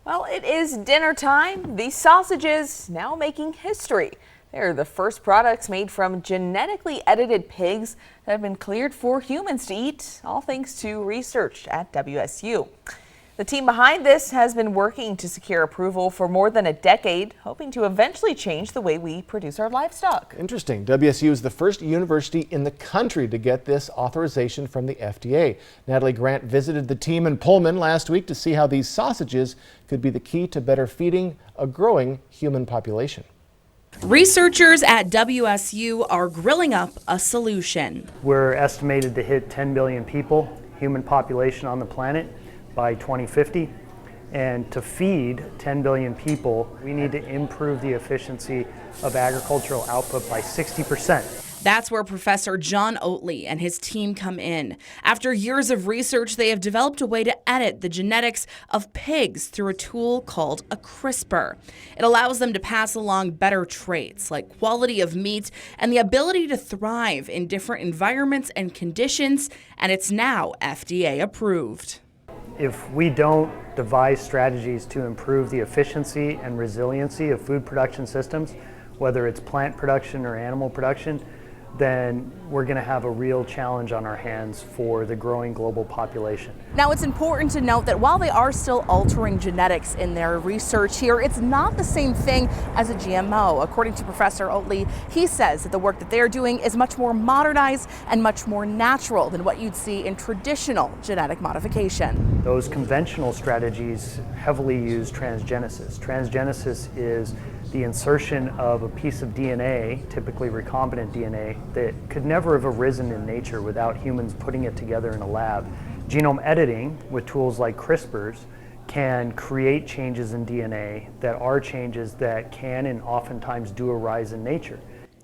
Well, it is dinner time. These sausages now making history. They're the first products made from genetically edited pigs that have been cleared for humans to eat, all thanks to research at WSU. The team behind this has been working to secure approval for more than a decade, hoping to eventually change the way we produce our livestock. Interesting. WSU is the first university in the country to get this authorization from the FDA. Natalie Grant visited the team in Pullman last week to see how these sausages could be the key to better feeding a growing human population. Researchers at WSU are grilling up a solution. We're estimated to hit 10 billion people, human population on the planet, by 2050, and to feed 10 billion people, we need to improve the efficiency of agricultural output by 60%. That's where Professor John Oatley and his team come in. After years of research, they have developed a way to edit the genetics of pigs through a tool called a CRISPR. It allows them to pass along better traits like quality of meat and the ability to thrive in different environments and conditions, and it's now FDA approved. If we don't devise strategies to improve the efficiency and resiliency of food production systems, whether it's plant production or animal production, then we're going to have a real challenge on our hands for the growing global population. Now, it's important to note that while they are still altering genetics in their research here, it's not the same thing as a GMO. According to Professor Oatley, he says that the work that they're doing is much more modernized and much more natural than what you'd see in traditional genetic modification. Those conventional strategies heavily use transgenesis. Transgenesis is the insertion of a piece of DNA, typically recombinant DNA, that could never have arisen in nature without humans putting it together in a lab. Genome editing with tools like CRISPRs can create changes in DNA that are changes that can and oftentimes do arise in nature.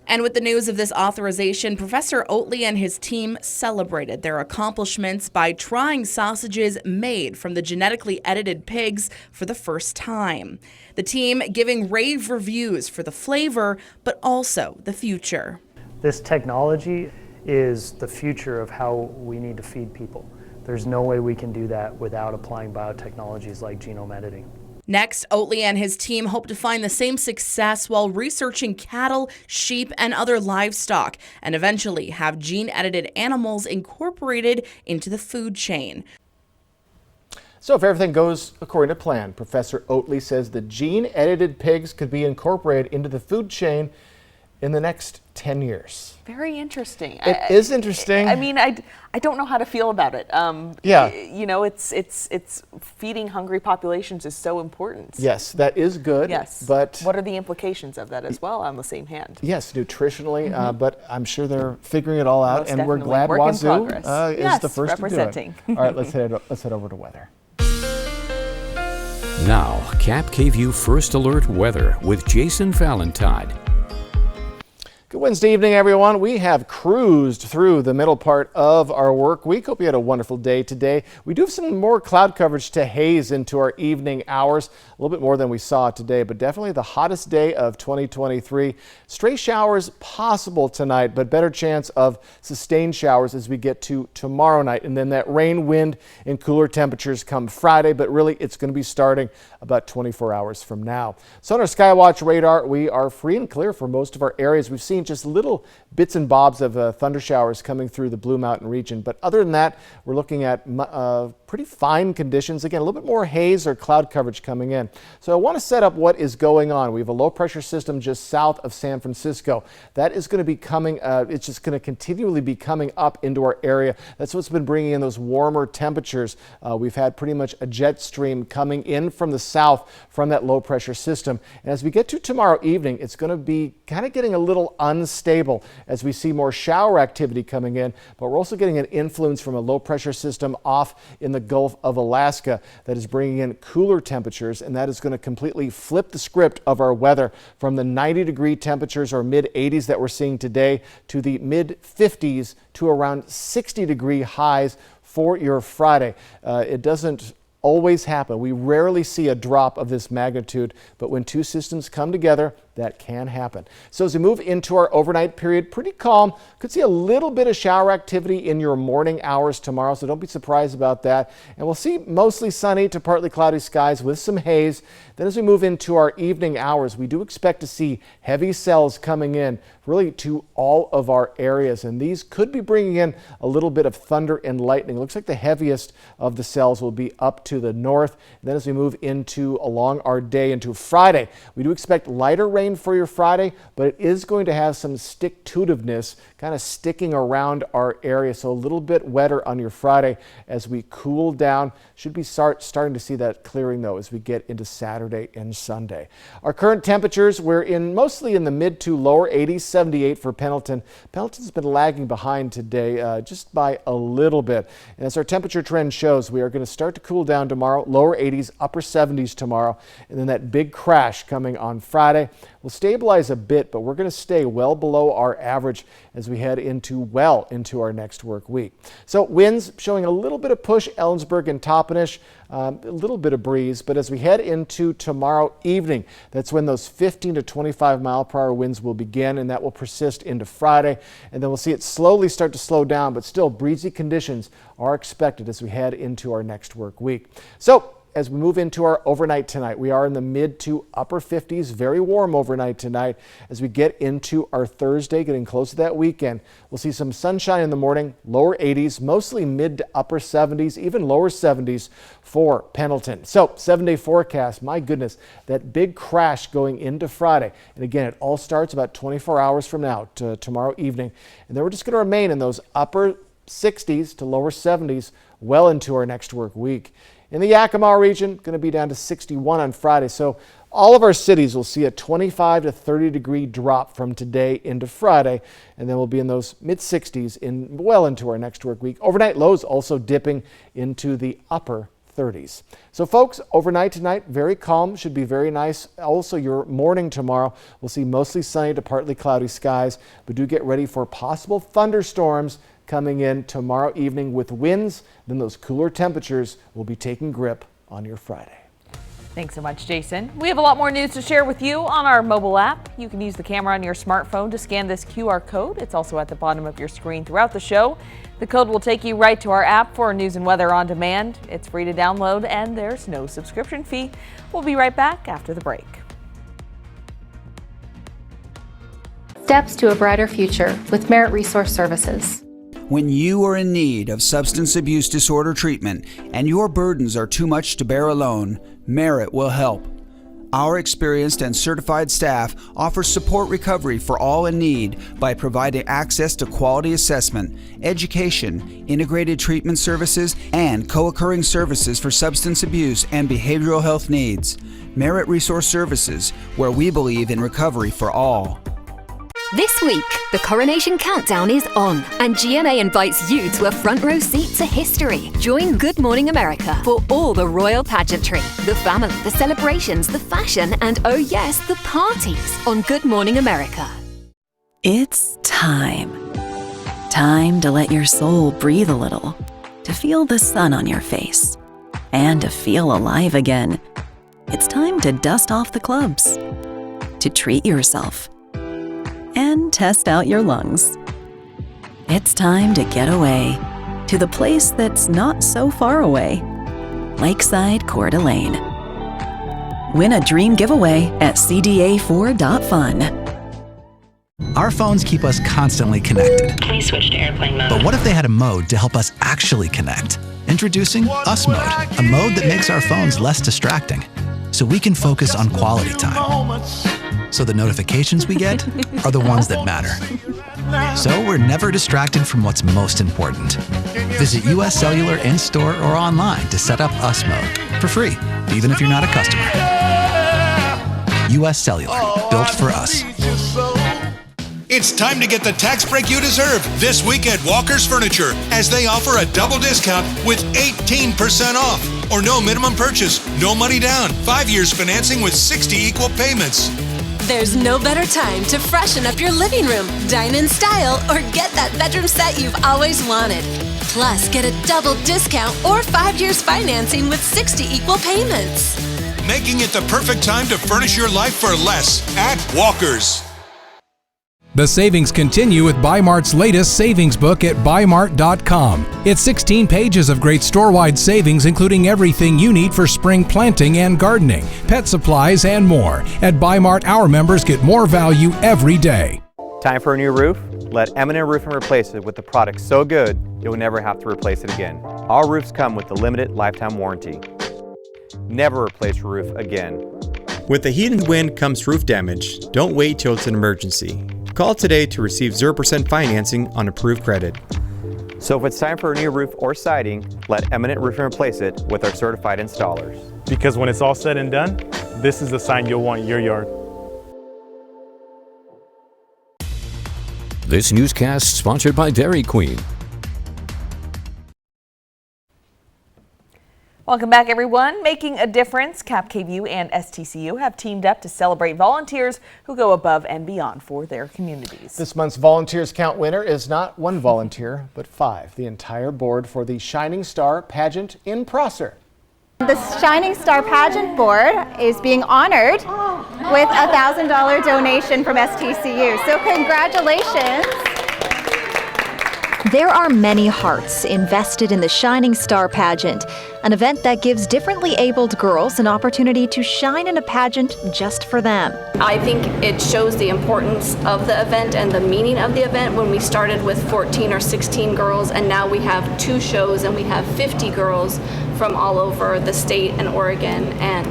And with the news of this authorization, Professor Oatley and his team celebrated their accomplishments by trying sausages made from the genetically edited pigs for the first time. The team giving rave reviews for the flavor, but also the future. This technology is the future of how we need to feed people. There's no way we can do that without applying biotechnologies like genome editing. Next, Oatley and his team hope to find the same success while researching cattle, sheep, and other livestock, and eventually have gene-edited animals incorporated into the food chain. So if everything goes according to plan, Professor Oatley says the gene-edited pigs could be incorporated into the food chain in the next 10 years. Very interesting. It is interesting. I mean, I don't know how to feel about it. Yeah. You know, it's feeding hungry populations is so important. Yes, that is good. Yes. But what are the implications of that as well on the same hand? Yes, nutritionally, but I'm sure they're figuring it all out, Most and we're definitely. glad Work in Wazoo progress. is Yes, the first representing. to do it. All right, let's head over to weather. Now, KAPP First Alert Weather with Jason Valentine. Good Wednesday evening, everyone. We have cruised through the middle part of our work week. Hope you had a wonderful day today. We do have some more cloud coverage to haze into our evening hours, a little bit more than we saw today, but definitely the hottest day of 2023. Stray showers possible tonight, but better chance of sustained showers as we get to tomorrow night. And then that rain, wind, and cooler temperatures come Friday, but really it's going to be starting about 24 hours from now. So on our Skywatch radar, we are free and clear for most of our areas. We've seen just little bits and bobs of thunder showers coming through the Blue Mountain region. But other than that, we're looking at pretty fine conditions. Again, a little bit more haze or cloud coverage coming in. So I want to set up what is going on. We have a low pressure system just south of San Francisco. That is going to be coming, it's just going to continually be coming up into our area. That's what's been bringing in those warmer temperatures. We've had pretty much a jet stream coming in from the south from that low pressure system. And as we get to tomorrow evening, it's going to be kind of getting a little unstable as we see more shower activity coming in, but we're also getting an influence from a low pressure system off in the Gulf of Alaska that is bringing in cooler temperatures, and that is going to completely flip the script of our weather from the 90-degree temperatures or mid-80s that we're seeing today to the mid-50s to around 60-degree highs for your Friday. It doesn't always happen. We rarely see a drop of this magnitude, but when two systems come together, that can happen. So as we move into our overnight period, pretty calm. Could see a little bit of shower activity in your morning hours tomorrow, so don't be surprised about that. And we'll see mostly sunny to partly cloudy skies with some haze. Then as we move into our evening hours, we do expect to see heavy cells coming in really to all of our areas, and these could be bringing in a little bit of thunder and lightning. Looks like the heaviest of the cells will be up to the north. And then as we move into along our day into Friday, we do expect lighter rain for your Friday, but it is going to have some stick-to-itiveness kind of sticking around our area, so a little bit wetter on your Friday as we cool down. Should be starting to see that clearing though as we get into Saturday and Sunday. Our current temperatures, we're mostly in the mid to lower 80s, 78 for Pendleton. Pendleton's been lagging behind today just by a little bit. And as our temperature trend shows, we are going to start to cool down tomorrow, lower 80s, upper 70s tomorrow, and then that big crash coming on Friday will stabilize a bit, but we're going to stay well below our average as we head into our next work week. So winds showing a little bit of push, Ellensburg and Toppenish, a little bit of breeze, but as we head into tomorrow evening, that's when those 15 to 25 mile per hour winds will begin, and that will persist into Friday, and then we'll see it slowly start to slow down, but still breezy conditions are expected as we head into our next work week. So as we move into our overnight tonight, we are in the mid to upper 50s, very warm overnight tonight. As we get into our Thursday, getting close to that weekend, we'll see some sunshine in the morning, lower 80s, mostly mid to upper 70s, even lower 70s for Pendleton. So 7-day forecast, my goodness, that big crash going into Friday. And again, it all starts about 24 hours from now to tomorrow evening. And then we're just going to remain in those upper 60s to lower 70s well into our next work week. In the Yakima region, going to be down to 61 on Friday. So all of our cities will see a 25 to 30 degree drop from today into Friday. And then we'll be in those mid 60s well into our next work week. Overnight lows also dipping into the upper 30s. So folks, overnight tonight, very calm, should be very nice. Also your morning tomorrow, we'll see mostly sunny to partly cloudy skies, but do get ready for possible thunderstorms coming in tomorrow evening with winds. Then those cooler temperatures will be taking grip on your Friday. Thanks so much, Jason. We have a lot more news to share with you on our mobile app. You can use the camera on your smartphone to scan this QR code. It's also at the bottom of your screen throughout the show. The code will take you right to our app for news and weather on demand. It's free to download and there's no subscription fee. We'll be right back after the break. Steps to a brighter future with Merit Resource Services. When you are in need of substance abuse disorder treatment and your burdens are too much to bear alone, Merit will help. Our experienced and certified staff offers support recovery for all in need by providing access to quality assessment, education, integrated treatment services, and co-occurring services for substance abuse and behavioral health needs. Merit Resource Services, where we believe in recovery for all. This week, the Coronation Countdown is on, and GMA invites you to a front row seat to history. Join Good Morning America for all the royal pageantry, the family, the celebrations, the fashion, and oh yes, the parties on Good Morning America. It's time. Time to let your soul breathe a little, to feel the sun on your face, and to feel alive again. It's time to dust off the clubs, to treat yourself, and test out your lungs. It's time to get away to the place that's not so far away, Lakeside Coeur d'Alene. Win a dream giveaway at cda4.fun. Our phones keep us constantly connected. Please switch to airplane mode. But what if they had a mode to help us actually connect? Introducing Us Mode, a mode that makes our phones less distracting, so we can focus on quality time. So the notifications we get are the ones that matter. So we're never distracted from what's most important. Visit US Cellular in-store or online to set up Us Mode for free, even if you're not a customer. US Cellular, built for us. It's time to get the tax break you deserve this week at Walker's Furniture, as they offer a double discount with 18% off. Or no minimum purchase, no money down, 5 years financing with 60 equal payments. There's no better time to freshen up your living room, dine in style, or get that bedroom set you've always wanted. Plus, get a double discount or 5 years financing with 60 equal payments. Making it the perfect time to furnish your life for less at Walker's. The savings continue with Bi-Mart's latest savings book at Bi-Mart.com. It's 16 pages of great store-wide savings, including everything you need for spring planting and gardening, pet supplies, and more. At Bi-Mart, our members get more value every day. Time for a new roof? Let M&M Roofing replace it with a product so good you'll never have to replace it again. Our roofs come with a limited lifetime warranty. Never replace your roof again. With the heat and wind comes roof damage. Don't wait till it's an emergency. Call today to receive 0% financing on approved credit. So if it's time for a new roof or siding, let M&M Roofing replace it with our certified installers. Because when it's all said and done, this is the sign you'll want in your yard. This newscast sponsored by Dairy Queen. Welcome back, everyone. Making a difference, KAPP, KVEW, and STCU have teamed up to celebrate volunteers who go above and beyond for their communities. This month's Volunteers Count winner is not one volunteer, but 5. The entire board for the Shining Star Pageant in Prosser. The Shining Star Pageant Board is being honored with a $1,000 donation from STCU. So congratulations. There are many hearts invested in the Shining Star Pageant, an event that gives differently abled girls an opportunity to shine in a pageant just for them. I think it shows the importance of the event and the meaning of the event when we started with 14 or 16 girls, and now we have 2 shows and we have 50 girls from all over the state and Oregon. And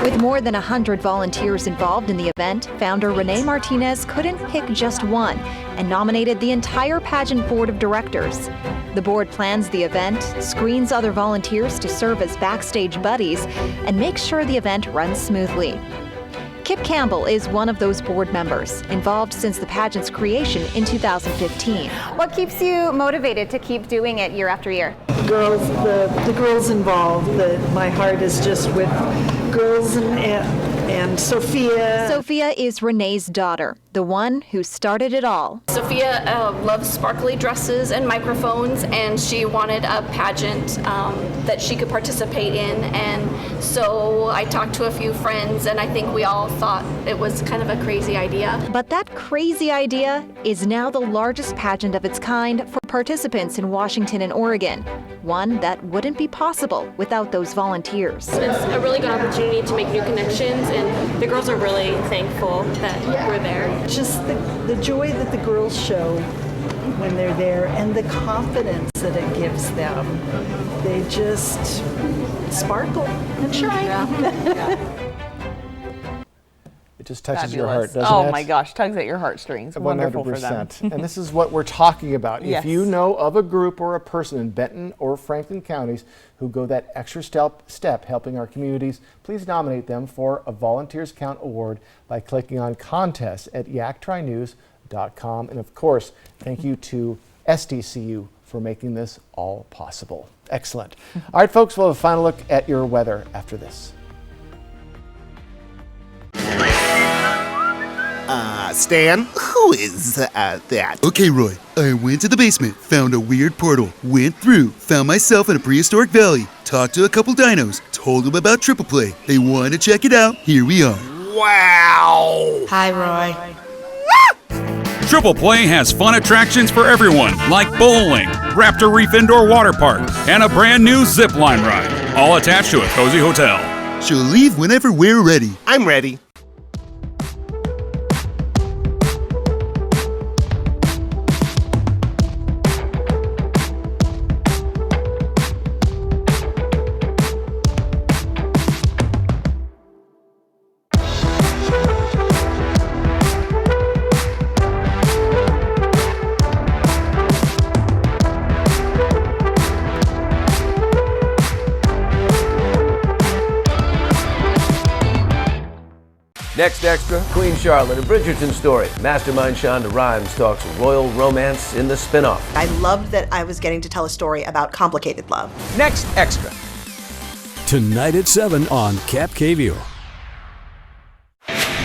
With more than 100 volunteers involved in the event, founder Renee Martinez couldn't pick just one and nominated the entire pageant board of directors. The board plans the event, screens other volunteers to serve as backstage buddies, and makes sure the event runs smoothly. Kip Campbell is one of those board members, involved since the pageant's creation in 2015. What keeps you motivated to keep doing it year after year? Girls, the girls involved. My heart is just with girls and Sophia. Sophia is Renee's daughter, the one who started it all. Sophia loves sparkly dresses and microphones, and she wanted a pageant that she could participate in. And so I talked to a few friends, and I think we all thought it was kind of a crazy idea. But that crazy idea is now the largest pageant of its kind for participants in Washington and Oregon, one that wouldn't be possible without those volunteers. It's a really good opportunity to make new connections, and the girls are really thankful that we're there. Just the joy that the girls show when they're there and the confidence that it gives them. They just sparkle and shine. It just touches your Fabulous. heart, doesn't it? Oh my gosh, tugs at your heartstrings. Wonderful for them. 100%. And this is what we're talking about. Yes. If you know of a group or a person in Benton or Franklin counties who go that extra step helping our communities, please nominate them for a Volunteers Count Award by clicking on Contest at yaktrynews.com. And of course, thank you to SDCU for making this all possible. Excellent. All right, folks, we'll have a final look at your weather after this. Stan, who is that? Okay, Roy, I went to the basement, found a weird portal, went through, found myself in a prehistoric valley, talked to a couple dinos, told them about Triple Play. They wanted to check it out. Here we are. Wow! Hi, Roy. Triple Play has fun attractions for everyone, like bowling, Raptor Reef Indoor Water Park, and a brand new zip line ride, all attached to a cozy hotel. She'll leave whenever we're ready. I'm ready. Next Extra, Queen Charlotte, a Bridgerton story. Mastermind Shonda Rhimes talks royal romance in the spin-off. I loved that I was getting to tell a story about complicated love. Next Extra. Tonight at 7 on KAPP.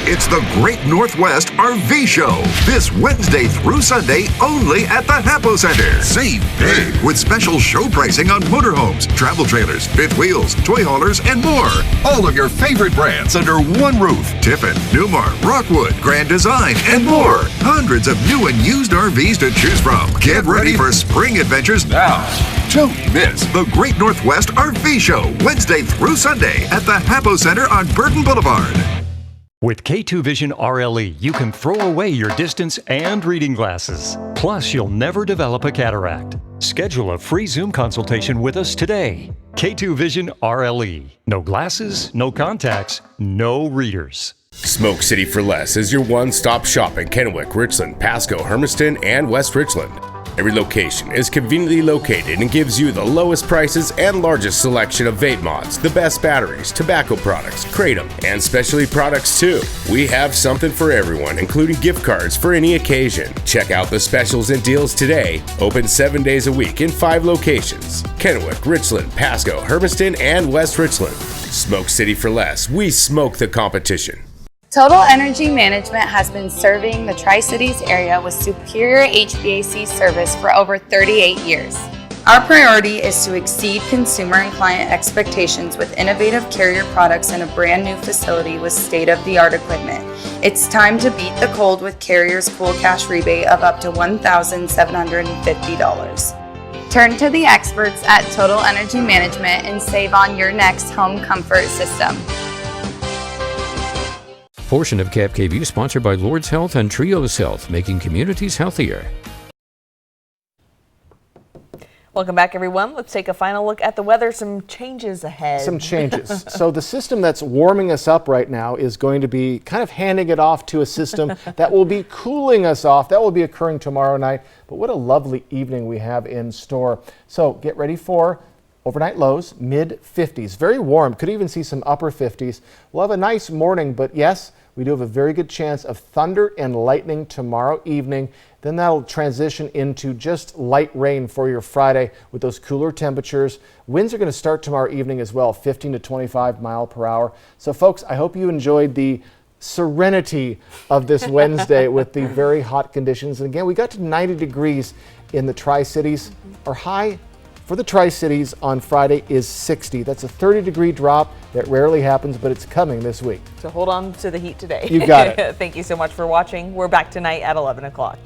It's the Great Northwest RV Show, this Wednesday through Sunday only at the Hapo Center. Save big with special show pricing on motorhomes, travel trailers, fifth wheels, toy haulers, and more. All of your favorite brands under one roof. Tiffin, Newmar, Rockwood, Grand Design, and more. Hundreds of new and used RVs to choose from. Get ready for spring adventures now. Don't miss the Great Northwest RV Show, Wednesday through Sunday at the Hapo Center on Burton Boulevard. With K2 Vision RLE, you can throw away your distance and reading glasses. Plus, you'll never develop a cataract. Schedule a free Zoom consultation with us today. K2 Vision RLE. No glasses, no contacts, no readers. Smoke City for Less is your one-stop shop in Kennewick, Richland, Pasco, Hermiston, and West Richland. Every location is conveniently located and gives you the lowest prices and largest selection of vape mods, the best batteries, tobacco products, kratom, and specialty products too. We have something for everyone, including gift cards for any occasion. Check out the specials and deals today. Open 7 days a week in 5 locations: Kennewick, Richland, Pasco, Hermiston, and West Richland. Smoke City for Less. We smoke the competition. Total Energy Management has been serving the Tri-Cities area with superior HVAC service for over 38 years. Our priority is to exceed consumer and client expectations with innovative Carrier products in a brand new facility with state-of-the-art equipment. It's time to beat the cold with Carrier's Cool Cash rebate of up to $1,750. Turn to the experts at Total Energy Management and save on your next home comfort system. Portion of KAPP sponsored by Lord's Health and Trios Health, making communities healthier. Welcome back, everyone. Let's take a final look at the weather. Some changes ahead. Some changes. So the system that's warming us up right now is going to be kind of handing it off to a system that will be cooling us off. That will be occurring tomorrow night. But what a lovely evening we have in store. So get ready for overnight lows, mid-50s. Very warm. Could even see some upper 50s. We'll have a nice morning, but yes, we do have a very good chance of thunder and lightning tomorrow evening. Then that'll transition into just light rain for your Friday with those cooler temperatures. Winds are going to start tomorrow evening as well, 15 to 25 mile per hour. So folks, I hope you enjoyed the serenity of this Wednesday with the very hot conditions. And again, we got to 90 degrees in the Tri-Cities. Our high for the Tri-Cities on Friday is 60. That's a 30-degree drop. That rarely happens, but it's coming this week. So hold on to the heat today. You got it. Thank you so much for watching. We're back tonight at 11 o'clock.